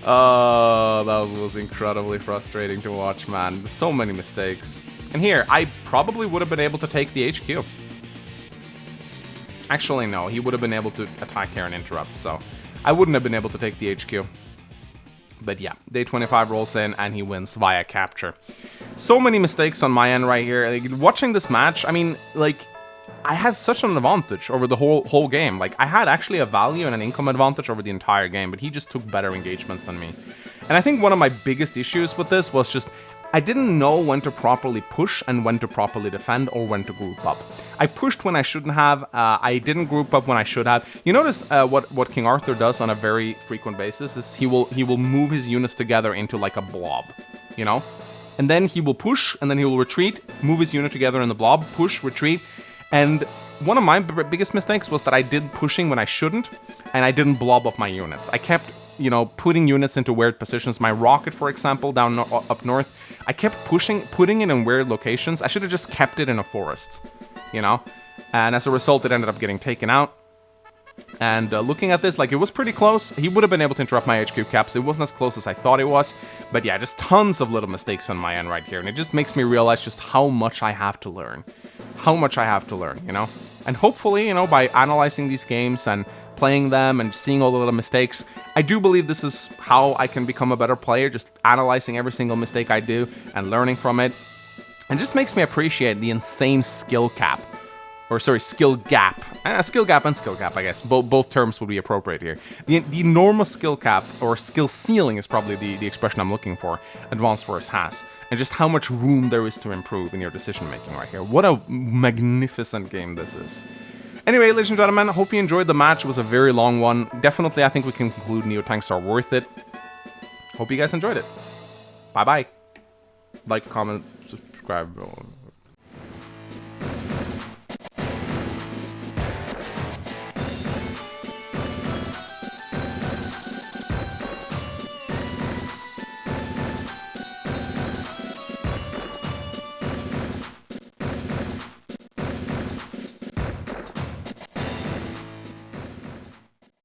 Oh, that was incredibly frustrating to watch, man. So many mistakes. And here, I probably would have been able to take the HQ. Actually, no. He would have been able to attack here and interrupt, so I wouldn't have been able to take the HQ. But yeah, day 25 rolls in, and he wins via capture. So many mistakes on my end right here. Like, watching this match, I mean, like... I had such an advantage over the whole game. Like, I had actually a value and an income advantage over the entire game, but he just took better engagements than me. And I think one of my biggest issues with this was just, I didn't know when to properly push and when to properly defend or when to group up. I pushed when I shouldn't have, I didn't group up when I should have. You notice what King Arthur does on a very frequent basis is he will move his units together into like a blob, you know? And then he will push, and then he will retreat, move his unit together in the blob, push, retreat. And one of my biggest mistakes was that I did pushing when I shouldn't, and I didn't blob up my units. I kept, you know, putting units into weird positions. My rocket, for example, down up north, I kept putting it in weird locations. I should have just kept it in a forest, you know? And as a result, it ended up getting taken out. And looking at this, like, it was pretty close. He would have been able to interrupt my HQ caps. It wasn't as close as I thought it was. But yeah, just tons of little mistakes on my end right here. And it just makes me realize just how much I have to learn. How much I have to learn, you know? And hopefully, you know, by analyzing these games and playing them and seeing all the little mistakes, I do believe this is how I can become a better player, just analyzing every single mistake I do and learning from it. And just makes me appreciate the insane skill cap. Or sorry, skill gap. Skill gap and skill cap, I guess. Both terms would be appropriate here. The enormous skill cap, or skill ceiling is probably the expression I'm looking for, Advanced Wars has. And just how much room there is to improve in your decision making right here. What a magnificent game this is. Anyway, ladies and gentlemen, I hope you enjoyed the match. It was a very long one. Definitely, I think we can conclude Neotanks are worth it. Hope you guys enjoyed it. Bye-bye. Like, comment, subscribe.